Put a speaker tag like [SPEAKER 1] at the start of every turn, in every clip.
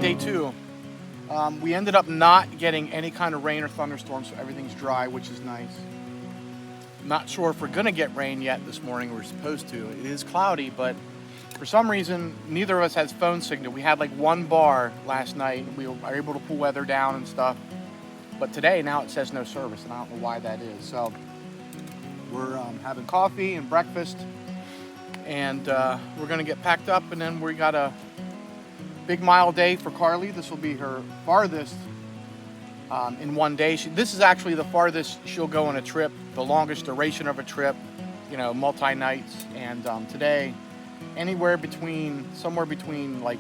[SPEAKER 1] day 2. We ended up not getting any kind of rain or thunderstorms, so everything's dry, which is nice. Not sure if we're gonna get rain yet this morning. We're supposed to. It is cloudy, but for some reason, neither of us has phone signal. We had like 1 bar last night. We were able to pull weather down and stuff. But today, now it says no service, and I don't know why that is. So we're having coffee and breakfast, and we're gonna get packed up, and then we got a big mile day for Carly. This will be her farthest in one day. This is actually the farthest she'll go on a trip, the longest duration of a trip, you know, multi-nights. And today, somewhere between like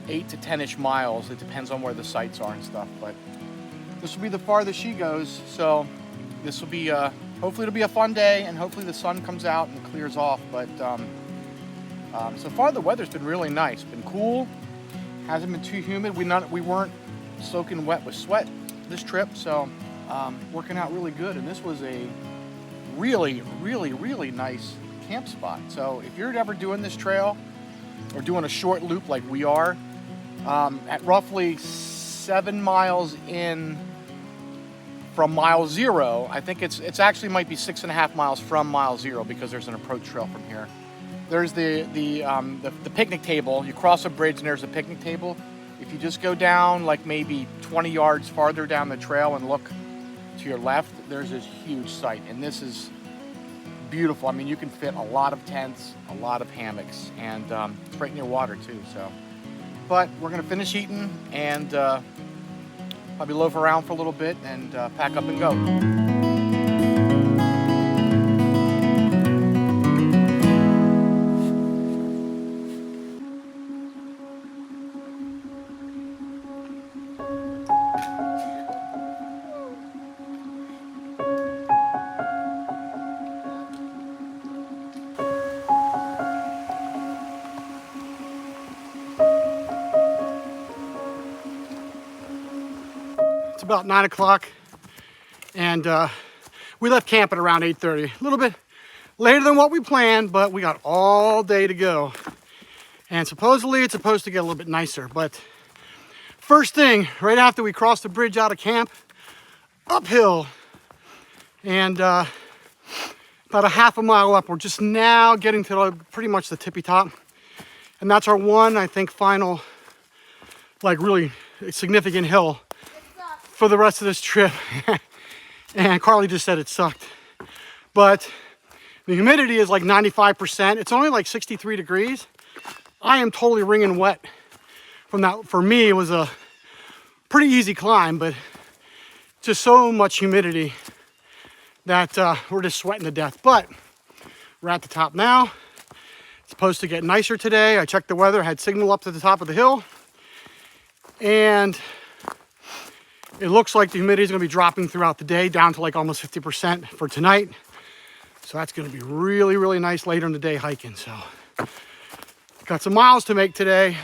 [SPEAKER 1] 8 to 10-ish miles. It depends on where the sites are and stuff. But this will be the farthest she goes. So this will be, hopefully it'll be a fun day, and hopefully the sun comes out and clears off. But so far the weather's been really nice. Been cool. Hasn't been too humid. We weren't soaking wet with sweat this trip, so working out really good. And this was a really, really, really nice camp spot. So if you're ever doing this trail or doing a short loop like we are, at roughly 7 miles in from mile 0, I think it's actually might be 6.5 miles from mile 0, because there's an approach trail from here. There's the picnic table. You cross a bridge and there's a picnic table. If you just go down like maybe 20 yards farther down the trail and look to your left, there's this huge site, and this is beautiful. I mean, you can fit a lot of tents, a lot of hammocks, and it's right near water too. So, but we're gonna finish eating and probably loaf around for a little bit and pack up and go. It's about 9 o'clock, and we left camp at around 8:30. A little bit later than what we planned, but we got all day to go. And supposedly it's supposed to get a little bit nicer. But first thing, right after we crossed the bridge out of camp, uphill, and about a half a mile up, we're just now getting to pretty much the tippy top. And that's our one, I think, final, like really significant hill for the rest of this trip. And Carly just said it sucked. But the humidity is like 95%. It's only like 63 degrees. I am totally wringing wet from that. For me, it was a pretty easy climb, but just so much humidity that we're just sweating to death. But we're at the top now. It's supposed to get nicer today. I checked the weather, had signal up to the top of the hill, and it looks like the humidity is going to be dropping throughout the day, down to like almost 50% for tonight. So that's going to be really, really nice later in the day hiking. So got some miles to make today.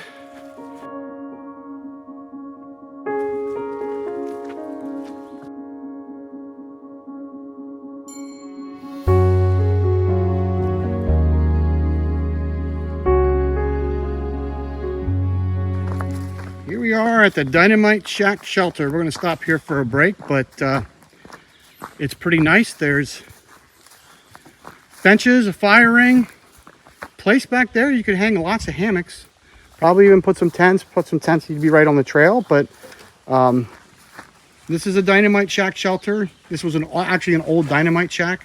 [SPEAKER 1] Here we are at the Dynamite Shack shelter. We're going to stop here for a break, but it's pretty nice. There's benches, a fire ring, place back there. You could hang lots of hammocks. Probably even put some tents. You'd be right on the trail. But this is a Dynamite Shack shelter. This was actually an old Dynamite Shack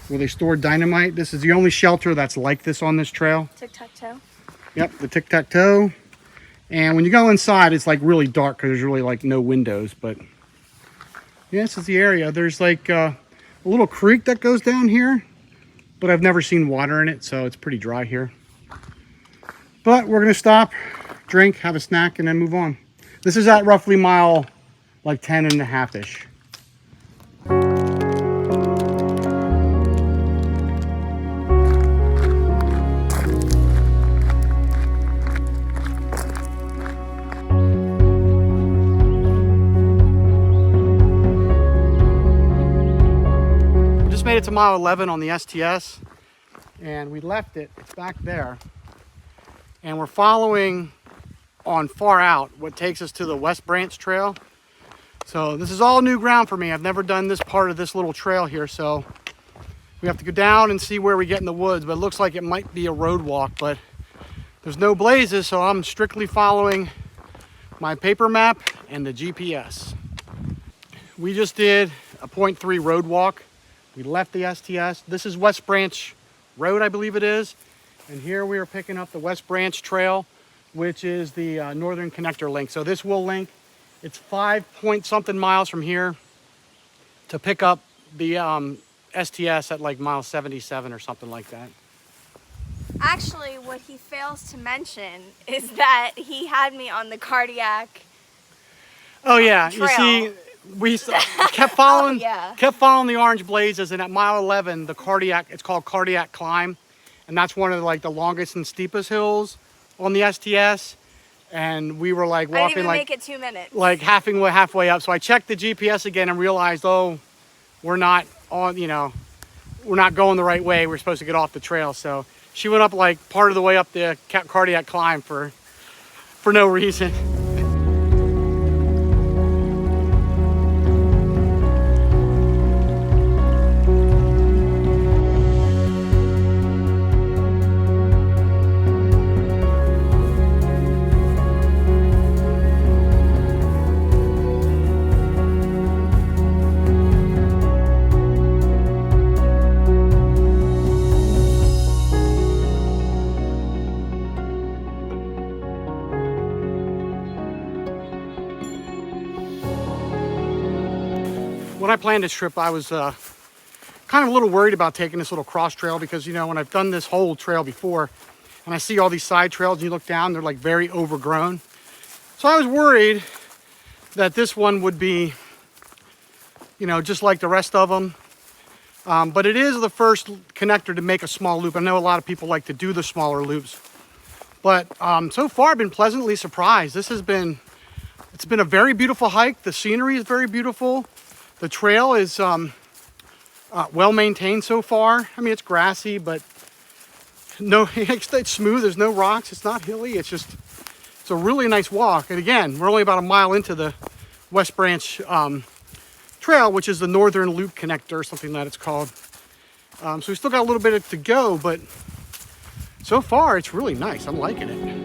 [SPEAKER 1] where they stored dynamite. This is the only shelter that's like this on this trail.
[SPEAKER 2] Tic-tac-toe.
[SPEAKER 1] Yep, the tic-tac-toe. And when you go inside, it's like really dark because there's really like no windows. But yeah, this is the area. There's like a little creek that goes down here, but I've never seen water in it, so it's pretty dry here. But we're gonna stop, drink, have a snack, and then move on. This is at roughly mile like 10 and a half-ish. Made it to mile 11 on the STS, and we left it, it's back there, and we're following on far out, what takes us to the West Branch Trail. So this is all new ground for me. I've never done this part of this little trail here, so we have to go down and see where we get in the woods, but it looks like it might be a road walk, but there's no blazes, so I'm strictly following my paper map and the GPS. We just did a 0.3 road walk. We left the STS. This is West Branch Road, I believe it is. And here we are picking up the West Branch Trail, which is the Northern Connector link. So this will link. It's 5 point something miles from here to pick up the STS at like mile 77 or something like that.
[SPEAKER 2] Actually, what he fails to mention is that he had me on the cardiac
[SPEAKER 1] Oh yeah,
[SPEAKER 2] trail.
[SPEAKER 1] you see, we kept following,
[SPEAKER 2] Oh, yeah.
[SPEAKER 1] kept following the orange blazes, and at mile 11, the cardiac, it's called cardiac climb, and that's one of like the longest and steepest hills on the STS. And we were like
[SPEAKER 2] I didn't
[SPEAKER 1] walking
[SPEAKER 2] even
[SPEAKER 1] like
[SPEAKER 2] make it 2 minutes.
[SPEAKER 1] like halfway up. So I checked the GPS again and realized, oh, we're not on, you know, we're not going the right way. We're supposed to get off the trail. So she went up like part of the way up the cardiac climb for no reason. When I planned this trip, I was kind of a little worried about taking this little cross trail because, you know, when I've done this whole trail before and I see all these side trails and you look down, they're like very overgrown. So I was worried that this one would be, you know, just like the rest of them. But it is the first connector to make a small loop. I know a lot of people like to do the smaller loops. But so far I've been pleasantly surprised. It's been a very beautiful hike. The scenery is very beautiful. The trail is well maintained so far. I mean, it's grassy, but no, it's smooth. There's no rocks. It's not hilly. It's a really nice walk. And again, we're only about a mile into the West Branch Trail, which is the Northern Loop Connector, or something that it's called. So we still got a little bit to go, but so far it's really nice. I'm liking it.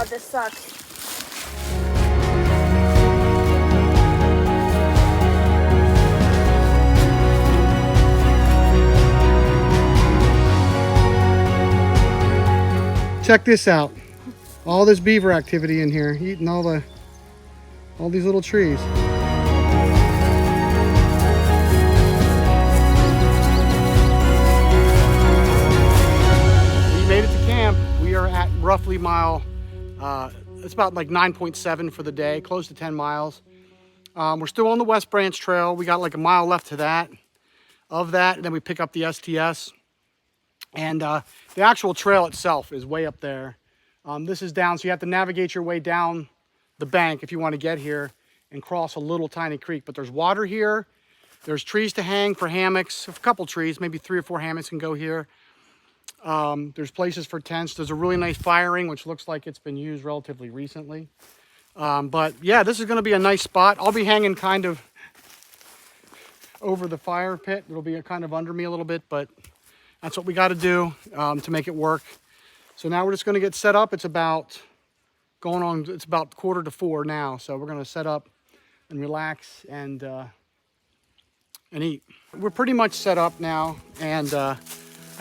[SPEAKER 2] God, this sucks.
[SPEAKER 1] Check this out. All this beaver activity in here, eating all these little trees. We made it to camp. We are at roughly mile, it's about like 9.7 for the day, close to 10 miles. We're still on the West Branch Trail. We got like a mile left to that, and then we pick up the STS. And the actual trail itself is way up there. This is down, so you have to navigate your way down the bank if you want to get here and cross a little tiny creek. But there's water here. There's trees to hang for hammocks, a couple trees, maybe 3 or 4 hammocks can go here. There's places for tents. There's a really nice fire ring, which looks like it's been used relatively recently. But yeah, this is going to be a nice spot. I'll be hanging kind of over the fire pit. It'll be kind of under me a little bit, but that's what we got to do to make it work. So now we're just going to get set up. It's about 3:45 now. So we're going to set up and relax and eat. We're pretty much set up now, and I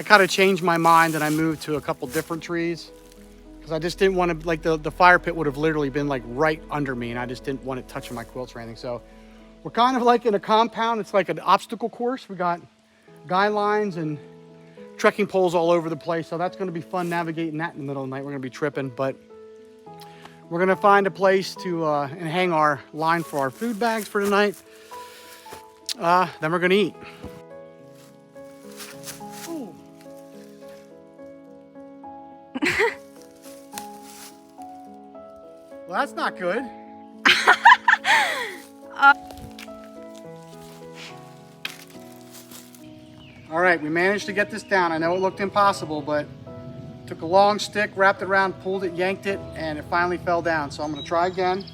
[SPEAKER 1] kind of changed my mind and I moved to a couple different trees. because I just didn't want to, like the fire pit would have literally been like right under me, and I just didn't want it touching my quilts or anything. So we're kind of like in a compound. It's like an obstacle course. We got guy lines and trekking poles all over the place. So that's going to be fun navigating that in the middle of the night. We're going to be tripping, but we're going to find a place to and hang our line for our food bags for tonight. Then we're going to eat. Ooh. Well, that's not good. All right, we managed to get this down. I know it looked impossible, but took a long stick, wrapped it around, pulled it, yanked it, and it finally fell down. So I'm gonna try again,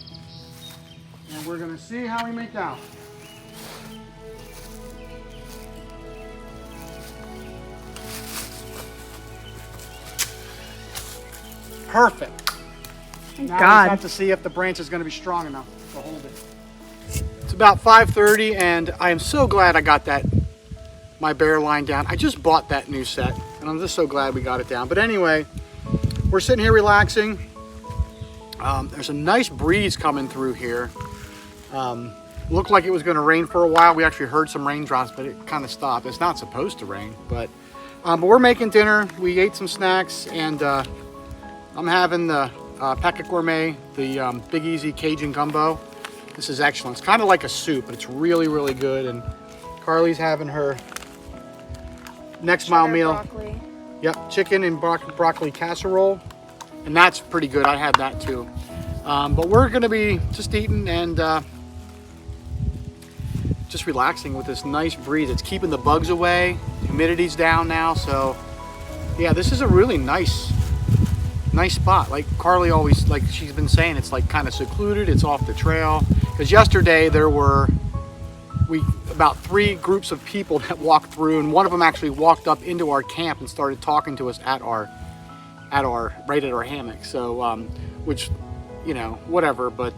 [SPEAKER 1] and we're gonna see how we make out. Perfect.
[SPEAKER 2] Thank
[SPEAKER 1] Now
[SPEAKER 2] God.
[SPEAKER 1] we have to see if the branch is gonna be strong enough to hold it. It's about 5:30, and I am so glad I got my bear line down. I just bought that new set, and I'm just so glad we got it down. But anyway, we're sitting here relaxing. There's a nice breeze coming through here. Looked like it was going to rain for a while. We actually heard some raindrops, but it kind of stopped. It's not supposed to rain, but we're making dinner. We ate some snacks, and I'm having the Packet Gourmet, the Big Easy Cajun Gumbo. This is excellent. It's kind of like a soup, but it's really, really good. And Carly's having her next mile meal.
[SPEAKER 2] Broccoli.
[SPEAKER 1] Yep, chicken and broccoli casserole, and that's pretty good. I had that too. But we're gonna be just eating and just relaxing with this nice breeze. It's keeping the bugs away. Humidity's down now, so yeah, this is a really nice spot. Like Carly always, like she's been saying, it's like kind of secluded. It's off the trail. Because yesterday there were about 3 groups of people that walked through, and one of them actually walked up into our camp and started talking to us right at our hammock. So which, you know, whatever, but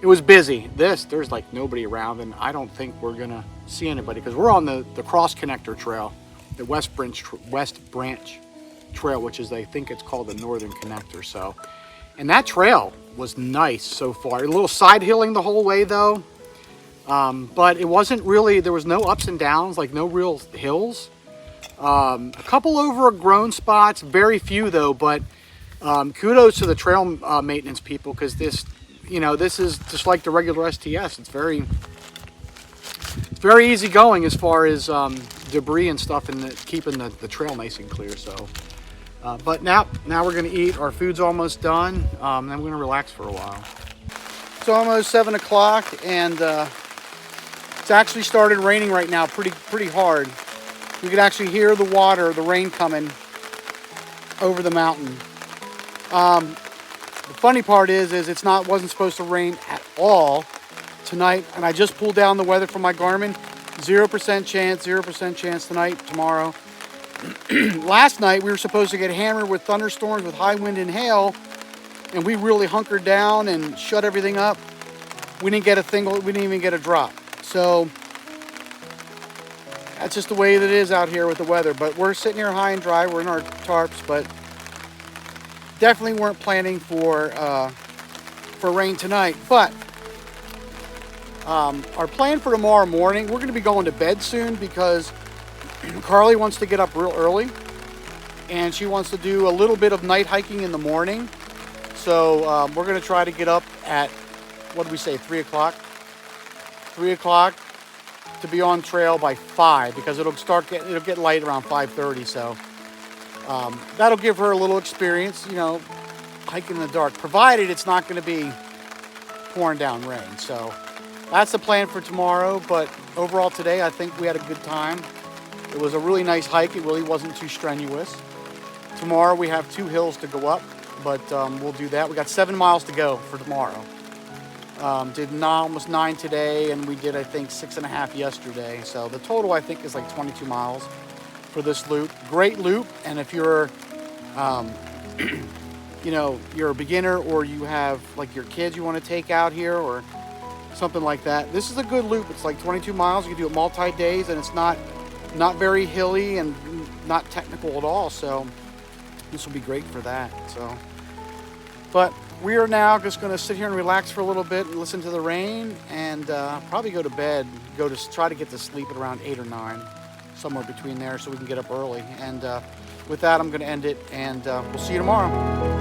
[SPEAKER 1] it was busy. There's like nobody around, and I don't think we're gonna see anybody because we're on the Cross Connector Trail, the West Branch Trail, which is, I think it's called the Northern Connector. So, and that trail was nice so far. A little side hilling the whole way though. But it wasn't really, there was no ups and downs, like no real hills. A couple overgrown spots, very few though, but kudos to the trail maintenance people, because this is just like the regular STS. It's very easy going as far as debris and stuff, and keeping the trail nice and clear. So, but now we're gonna eat. Our food's almost done, and then we're gonna relax for a while. It's almost 7 o'clock, and it's actually started raining right now, pretty hard. You can actually hear the rain coming over the mountain. The funny part is wasn't supposed to rain at all tonight, and I just pulled down the weather from my Garmin. 0% chance tonight, tomorrow. Last night we were supposed to get hammered with thunderstorms with high wind and hail, and we really hunkered down and shut everything up. We didn't even get a drop. So that's just the way that it is out here with the weather. But we're sitting here high and dry. We're in our tarps, but definitely weren't planning for rain tonight. But our plan for tomorrow morning, we're going to be going to bed soon because Carly wants to get up real early, and she wants to do a little bit of night hiking in the morning. So we're going to try to get up at, what did we say, 3 o'clock? 3 o'clock to be on trail by 5, because it'll get light around 5:30. So that'll give her a little experience, hiking in the dark, provided it's not going to be pouring down rain. So that's the plan for tomorrow. But overall today, I think we had a good time. It was a really nice hike. It really wasn't too strenuous. Tomorrow we have 2 hills to go up, but we'll do that. We got 7 miles to go for tomorrow. Did almost 9 today, and we did, I think, 6.5 yesterday. So the total, I think, is like 22 miles for this loop. Great loop, and if you're, you're a beginner, or you have like your kids you want to take out here or something like that, this is a good loop. It's like 22 miles. You can do it multi-days, and it's not very hilly and not technical at all. So This will be great for that. So, but we are now just going to sit here and relax for a little bit and listen to the rain, and probably go to bed. Try to get to sleep at around 8 or 9, somewhere between there, so we can get up early. And with that, I'm going to end it, and we'll see you tomorrow.